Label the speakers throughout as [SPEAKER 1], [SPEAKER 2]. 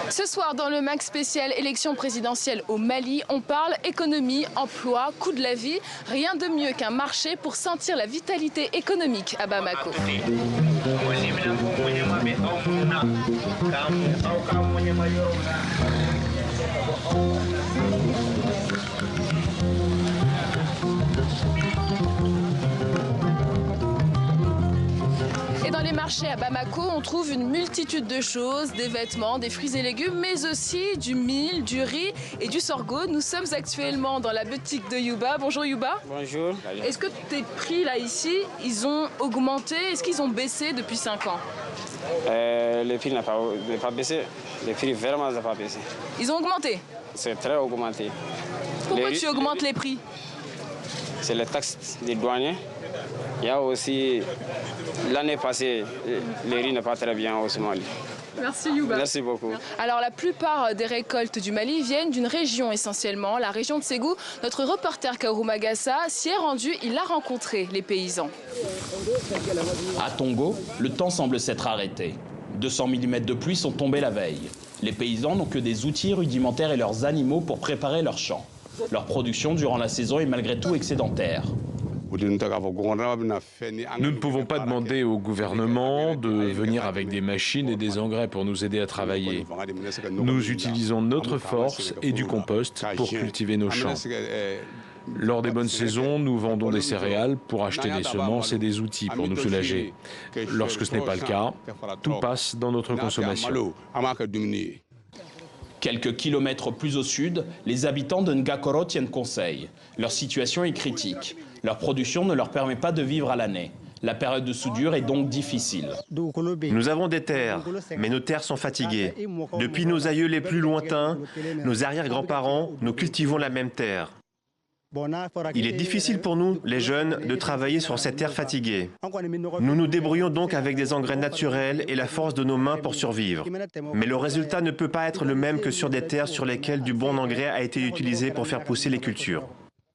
[SPEAKER 1] Ce soir, dans le MAC spécial élection présidentielle au Mali, on parle économie, emploi, coût de la vie. Rien de mieux qu'un marché pour sentir la vitalité économique à Bamako. Et dans les marchés à Bamako, on trouve une multitude de choses, des vêtements, des fruits et légumes, mais aussi du mil, du riz et du sorgho. Nous sommes actuellement dans la boutique de Yuba. Bonjour Yuba.
[SPEAKER 2] Bonjour.
[SPEAKER 1] Est-ce que tes prix là ici, ils ont augmenté? Est-ce qu'ils ont baissé depuis 5 ans?
[SPEAKER 2] Les prix n'ont pas baissé. Les prix vraiment n'ont pas baissé.
[SPEAKER 1] Ils ont augmenté?
[SPEAKER 2] C'est très augmenté.
[SPEAKER 1] Pourquoi tu augmentes les prix?
[SPEAKER 2] C'est les taxes des douaniers. Il y a aussi, l'année passée, le riz n'est pas très bien au Mali.
[SPEAKER 1] Merci Yuba.
[SPEAKER 2] Merci beaucoup.
[SPEAKER 1] Alors la plupart des récoltes du Mali viennent d'une région essentiellement, la région de Ségou. Notre reporter Kaourou Magassa s'y est rendu, il a rencontré les paysans.
[SPEAKER 3] À Tongo, le temps semble s'être arrêté. 200 mm de pluie sont tombés la veille. Les paysans n'ont que des outils rudimentaires et leurs animaux pour préparer leurs champs. Leur production durant la saison est malgré tout excédentaire.
[SPEAKER 4] Nous ne pouvons pas demander au gouvernement de venir avec des machines et des engrais pour nous aider à travailler. Nous utilisons notre force et du compost pour cultiver nos champs. Lors des bonnes saisons, nous vendons des céréales pour acheter des semences et des outils pour nous soulager. Lorsque ce n'est pas le cas, tout passe dans notre consommation.
[SPEAKER 3] Quelques kilomètres plus au sud, les habitants de Ngakoro tiennent conseil. Leur situation est critique. Leur production ne leur permet pas de vivre à l'année. La période de soudure est donc difficile.
[SPEAKER 5] Nous avons des terres, mais nos terres sont fatiguées. Depuis nos aïeux les plus lointains, nos arrière-grands-parents, nous cultivons la même terre. Il est difficile pour nous, les jeunes, de travailler sur ces terres fatiguées. Nous nous débrouillons donc avec des engrais naturels et la force de nos mains pour survivre. Mais le résultat ne peut pas être le même que sur des terres sur lesquelles du bon engrais a été utilisé pour faire pousser les cultures.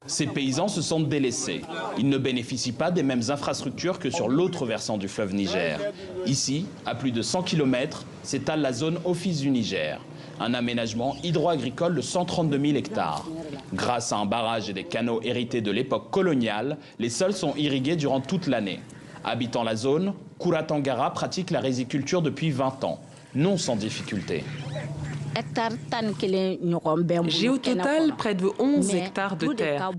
[SPEAKER 3] Ces paysans se sentent délaissés. Ils ne bénéficient pas des mêmes infrastructures que sur l'autre versant du fleuve Niger. Ici, à plus de 100 km, s'étale la zone Office du Niger. Un aménagement hydro-agricole de 132 000 hectares. Grâce à un barrage et des canaux hérités de l'époque coloniale, les sols sont irrigués durant toute l'année. Habitant la zone, Kouratangara pratique la riziculture depuis 20 ans, non sans difficulté.
[SPEAKER 6] J'ai au total près de 11 hectares de terre.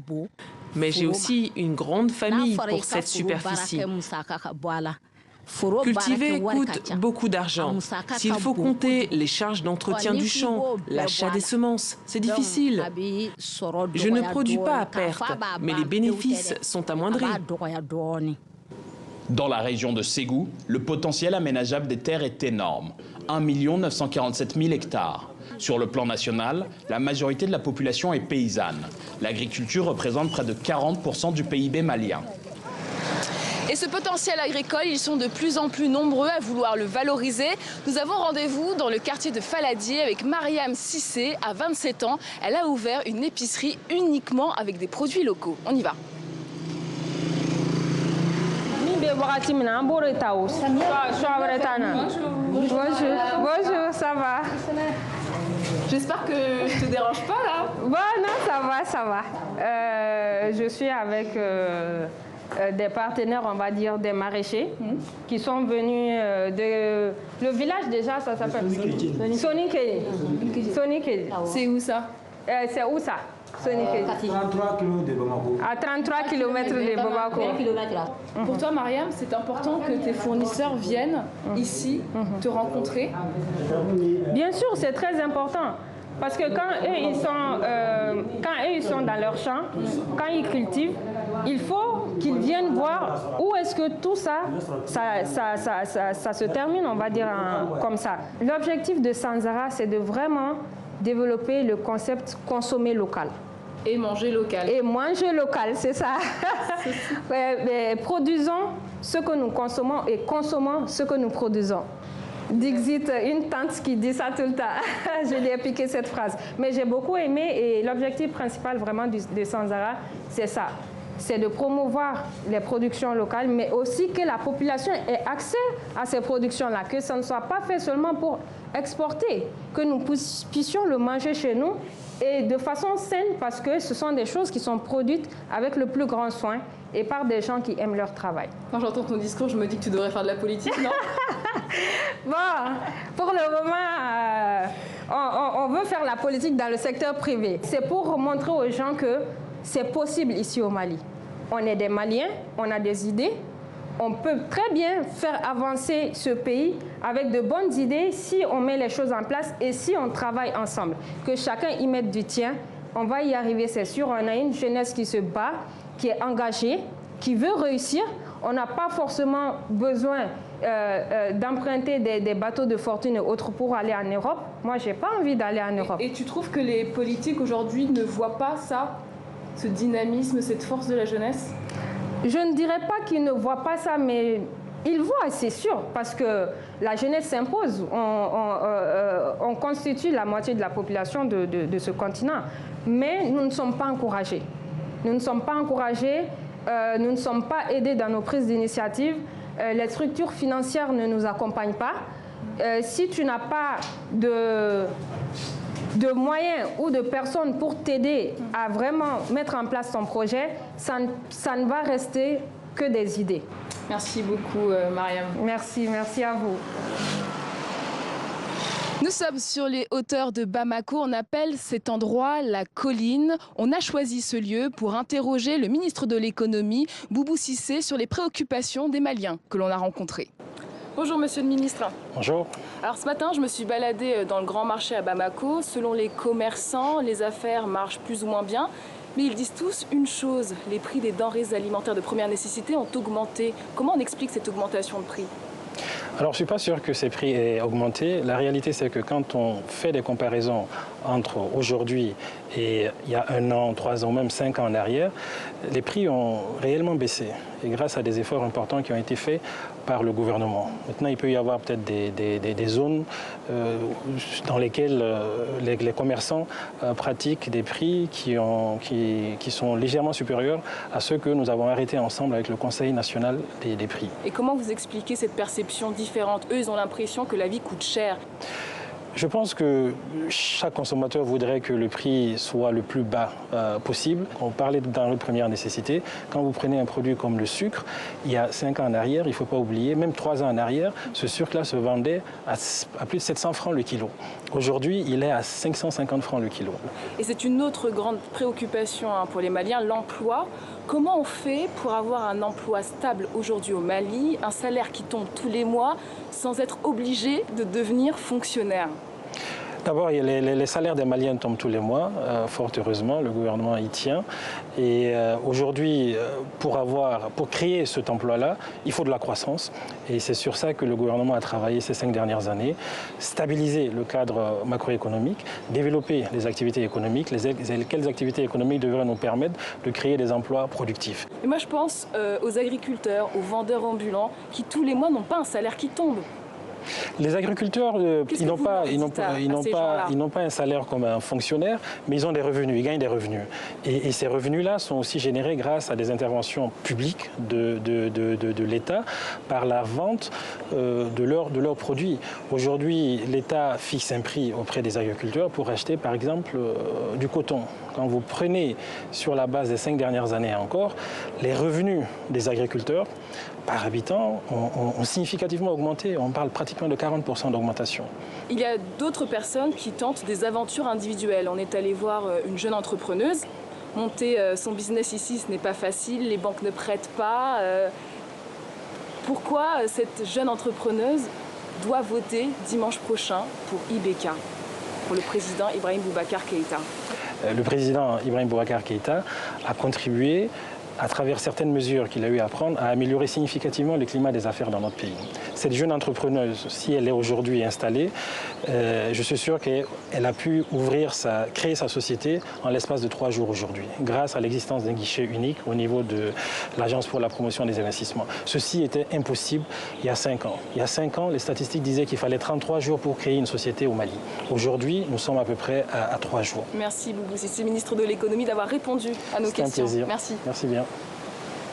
[SPEAKER 6] Mais j'ai aussi une grande famille pour cette superficie. Cultiver coûte beaucoup d'argent. S'il faut compter les charges d'entretien du champ, l'achat des semences, c'est difficile. Je ne produis pas à perte, mais les bénéfices sont amoindris.
[SPEAKER 3] Dans la région de Ségou, le potentiel aménageable des terres est énorme, 1 947 000 hectares. Sur le plan national, la majorité de la population est paysanne. L'agriculture représente près de 40% du PIB malien.
[SPEAKER 1] Et ce potentiel agricole, ils sont de plus en plus nombreux à vouloir le valoriser. Nous avons rendez-vous dans le quartier de Faladier avec Mariam Sissé, à 27 ans. Elle a ouvert une épicerie uniquement avec des produits locaux. On y va.
[SPEAKER 7] Bonjour, ça va?
[SPEAKER 1] J'espère que je te dérange pas là.
[SPEAKER 7] Bon, non, ça va. Je suis avec des partenaires, on va dire, des maraîchers qui sont venus de... Le village déjà, ça s'appelle Sonikei.
[SPEAKER 1] C'est où ça?
[SPEAKER 7] C'est où ça?
[SPEAKER 8] À 33 km de Bamako.
[SPEAKER 7] À 33 km de Bamako.
[SPEAKER 1] Pour toi, Mariam, c'est important que tes fournisseurs viennent ici te rencontrer?
[SPEAKER 7] Bien sûr, c'est très important. Parce que quand eux, ils sont dans leur champ, quand ils cultivent, il faut qu'ils viennent voir où est-ce que tout ça se termine, on va dire comme ça. L'objectif de Sanzara, c'est de vraiment développer le concept consommer local.
[SPEAKER 1] Et manger local.
[SPEAKER 7] Et manger local, c'est ça. Mais produisons ce que nous consommons et consommons ce que nous produisons. Dixit, une tante qui dit ça tout le temps. Je lui ai piqué cette phrase. Mais j'ai beaucoup aimé et l'objectif principal vraiment de Sanzara, c'est ça. C'est de promouvoir les productions locales, mais aussi que la population ait accès à ces productions-là, que ça ne soit pas fait seulement pour exporter, que nous puissions le manger chez nous et de façon saine parce que ce sont des choses qui sont produites avec le plus grand soin et par des gens qui aiment leur travail.
[SPEAKER 1] Quand j'entends ton discours, je me dis que tu devrais faire de la politique, non?
[SPEAKER 7] Bon, pour le moment, on veut faire la politique dans le secteur privé. C'est pour montrer aux gens que c'est possible ici au Mali. On est des Maliens, on a des idées. On peut très bien faire avancer ce pays avec de bonnes idées si on met les choses en place et si on travaille ensemble. Que chacun y mette du tien, on va y arriver, c'est sûr. On a une jeunesse qui se bat, qui est engagée, qui veut réussir. On n'a pas forcément besoin d'emprunter des bateaux de fortune et autres pour aller en Europe. Moi, je n'ai pas envie d'aller en Europe.
[SPEAKER 1] Et tu trouves que les politiques aujourd'hui ne voient pas ça, ce dynamisme, cette force de la jeunesse?
[SPEAKER 7] Je ne dirais pas qu'ils ne voient pas ça, mais ils voient, c'est sûr, parce que la jeunesse s'impose. On constitue la moitié de la population de ce continent. Mais nous ne sommes pas encouragés. Nous ne sommes pas encouragés, nous ne sommes pas aidés dans nos prises d'initiative. Les structures financières ne nous accompagnent pas. Si tu n'as pas de moyens ou de personnes pour t'aider à vraiment mettre en place ton projet, ça ne va rester que des idées.
[SPEAKER 1] Merci beaucoup, Mariam.
[SPEAKER 7] Merci à vous.
[SPEAKER 1] Nous sommes sur les hauteurs de Bamako. On appelle cet endroit la colline. On a choisi ce lieu pour interroger le ministre de l'économie, Boubou Cissé, sur les préoccupations des Maliens que l'on a rencontrés. Bonjour Monsieur le Ministre.
[SPEAKER 9] Bonjour.
[SPEAKER 1] Alors ce matin, je me suis baladée dans le grand marché à Bamako. Selon les commerçants, les affaires marchent plus ou moins bien. Mais ils disent tous une chose, les prix des denrées alimentaires de première nécessité ont augmenté. Comment on explique cette augmentation de prix ?
[SPEAKER 9] Alors, je ne suis pas sûr que ces prix aient augmenté. La réalité, c'est que quand on fait des comparaisons entre aujourd'hui et il y a 1 an, 3 ans, même 5 ans en arrière, les prix ont réellement baissé. Et grâce à des efforts importants qui ont été faits par le gouvernement. Maintenant, il peut y avoir peut-être des zones dans lesquelles les commerçants pratiquent des prix qui sont légèrement supérieurs à ceux que nous avons arrêtés ensemble avec le Conseil national des prix.
[SPEAKER 1] Et comment vous expliquez cette perception différente? Eux, ils ont l'impression que la vie coûte cher.
[SPEAKER 9] Je pense que chaque consommateur voudrait que le prix soit le plus bas possible. On parlait de denrées de première nécessité. Quand vous prenez un produit comme le sucre, il y a 5 ans en arrière, il ne faut pas oublier, même 3 ans en arrière, ce sucre-là se vendait à plus de 700 francs le kilo. Aujourd'hui, il est à 550 francs le kilo.
[SPEAKER 1] Et c'est une autre grande préoccupation pour les Maliens, l'emploi. Comment on fait pour avoir un emploi stable aujourd'hui au Mali, un salaire qui tombe tous les mois, sans être obligé de devenir fonctionnaire?
[SPEAKER 9] D'abord, les salaires des Maliens tombent tous les mois, fort heureusement, le gouvernement y tient. Et aujourd'hui, pour créer cet emploi-là, il faut de la croissance. Et c'est sur ça que le gouvernement a travaillé ces 5 dernières années. Stabiliser le cadre macroéconomique, développer les activités économiques, quelles activités économiques devraient nous permettre de créer des emplois productifs.
[SPEAKER 1] Et moi, je pense aux agriculteurs, aux vendeurs ambulants, qui tous les mois n'ont pas un salaire qui tombe.
[SPEAKER 9] Les agriculteurs, ils n'ont pas un salaire comme un fonctionnaire, mais ils ont des revenus, ils gagnent des revenus. Et ces revenus-là sont aussi générés grâce à des interventions publiques de l'État par la vente de leurs produits. Aujourd'hui, l'État fixe un prix auprès des agriculteurs pour acheter, par exemple, du coton. Quand vous prenez sur la base des 5 dernières années encore, les revenus des agriculteurs par habitant ont significativement augmenté. On parle pratiquement de 40% d'augmentation.
[SPEAKER 1] Il y a d'autres personnes qui tentent des aventures individuelles. On est allé voir une jeune entrepreneuse. Monter son business ici, ce n'est pas facile. Les banques ne prêtent pas. Pourquoi cette jeune entrepreneuse doit voter dimanche prochain pour IBK, pour le président Ibrahim Boubacar Keïta?
[SPEAKER 9] Le président Ibrahim Boubacar Keïta a contribué, à travers certaines mesures qu'il a eu à prendre, à améliorer significativement le climat des affaires dans notre pays. Cette jeune entrepreneuse, si elle est aujourd'hui installée, je suis sûr qu'elle a pu créer sa société en l'espace de 3 jours aujourd'hui, grâce à l'existence d'un guichet unique au niveau de l'Agence pour la promotion des investissements. Ceci était impossible il y a 5 ans. Il y a 5 ans, les statistiques disaient qu'il fallait 33 jours pour créer une société au Mali. Aujourd'hui, nous sommes à peu près à 3 jours.
[SPEAKER 1] Merci Boubou Cissé, ministre de l'économie, d'avoir répondu à nos questions.
[SPEAKER 9] C'est un plaisir.
[SPEAKER 1] Merci.
[SPEAKER 9] Merci bien.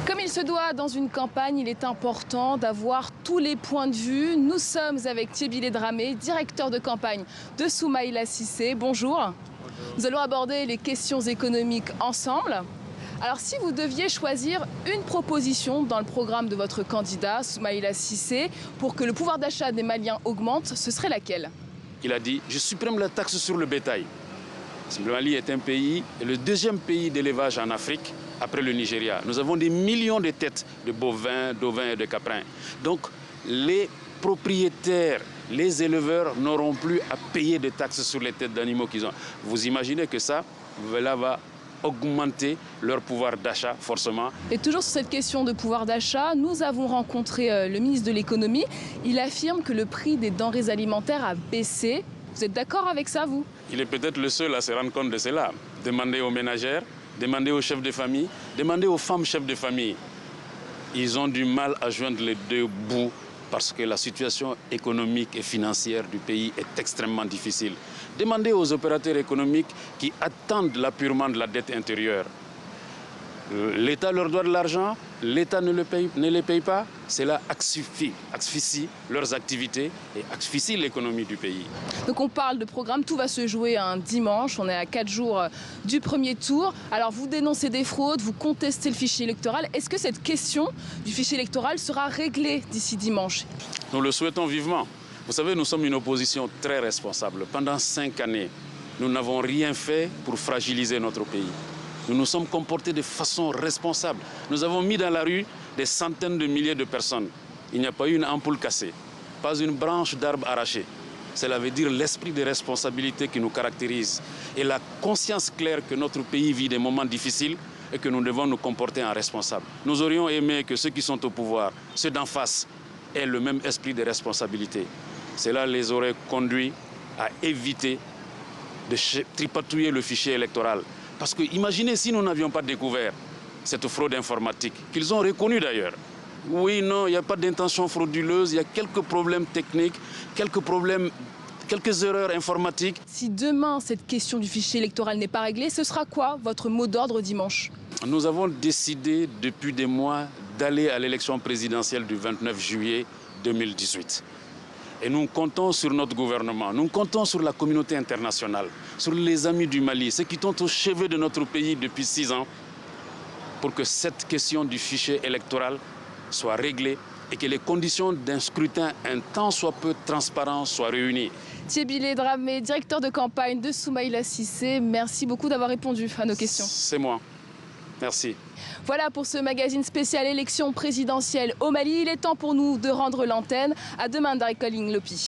[SPEAKER 1] Comme il se doit dans une campagne, il est important d'avoir tout tous les points de vue. Nous sommes avec Thiébile Dramé, directeur de campagne de Soumaïla Cissé. Bonjour. Nous allons aborder les questions économiques ensemble. Alors si vous deviez choisir une proposition dans le programme de votre candidat, Soumaïla Cissé, pour que le pouvoir d'achat des Maliens augmente, ce serait laquelle?
[SPEAKER 10] Il a dit « Je supprime la taxe sur le bétail ». Le Mali est un pays, le deuxième pays d'élevage en Afrique, après le Nigeria. Nous avons des millions de têtes de bovins, d'ovins et de caprins. Donc les propriétaires, les éleveurs n'auront plus à payer des taxes sur les têtes d'animaux qu'ils ont. Vous imaginez que ça va augmenter leur pouvoir d'achat forcément.
[SPEAKER 1] Et toujours sur cette question de pouvoir d'achat, nous avons rencontré le ministre de l'économie. Il affirme que le prix des denrées alimentaires a baissé. Vous êtes d'accord avec ça, vous? Il
[SPEAKER 10] est peut-être le seul à se rendre compte de cela. Demandez aux ménagères, demandez aux chefs de famille, demandez aux femmes chefs de famille. Ils ont du mal à joindre les deux bouts parce que la situation économique et financière du pays est extrêmement difficile. Demandez aux opérateurs économiques qui attendent l'apurement de la dette intérieure. L'État leur doit de l'argent, l'État ne les paye pas. Cela asphyxie leurs activités et asphyxie l'économie du pays.
[SPEAKER 1] Donc on parle de programme, tout va se jouer un dimanche, on est à 4 jours du premier tour. Alors vous dénoncez des fraudes, vous contestez le fichier électoral. Est-ce que cette question du fichier électoral sera réglée d'ici dimanche?
[SPEAKER 10] Nous le souhaitons vivement. Vous savez, nous sommes une opposition très responsable. Pendant 5 années, nous n'avons rien fait pour fragiliser notre pays. Nous nous sommes comportés de façon responsable. Nous avons mis dans la rue des centaines de milliers de personnes. Il n'y a pas eu une ampoule cassée, pas une branche d'arbre arrachée. Cela veut dire l'esprit de responsabilité qui nous caractérise et la conscience claire que notre pays vit des moments difficiles et que nous devons nous comporter en responsables. Nous aurions aimé que ceux qui sont au pouvoir, ceux d'en face, aient le même esprit de responsabilité. Cela les aurait conduits à éviter de tripatouiller le fichier électoral. Parce que imaginez si nous n'avions pas découvert cette fraude informatique, qu'ils ont reconnue d'ailleurs. Oui, non, il n'y a pas d'intention frauduleuse, il y a quelques problèmes techniques, quelques erreurs informatiques.
[SPEAKER 1] Si demain, cette question du fichier électoral n'est pas réglée, ce sera quoi votre mot d'ordre dimanche?
[SPEAKER 10] Nous avons décidé depuis des mois d'aller à l'élection présidentielle du 29 juillet 2018. Et nous comptons sur notre gouvernement, nous comptons sur la communauté internationale, sur les amis du Mali, ceux qui sont au chevet de notre pays depuis 6 ans, pour que cette question du fichier électoral soit réglée et que les conditions d'un scrutin un tant soit peu transparent soient réunies.
[SPEAKER 1] Thiébile Dramé, directeur de campagne de Soumaïla Cissé, merci beaucoup d'avoir répondu à nos questions.
[SPEAKER 10] C'est moi. Merci.
[SPEAKER 1] Voilà pour ce magazine spécial élection présidentielle au Mali. Il est temps pour nous de rendre l'antenne. À demain, Darek Lopi.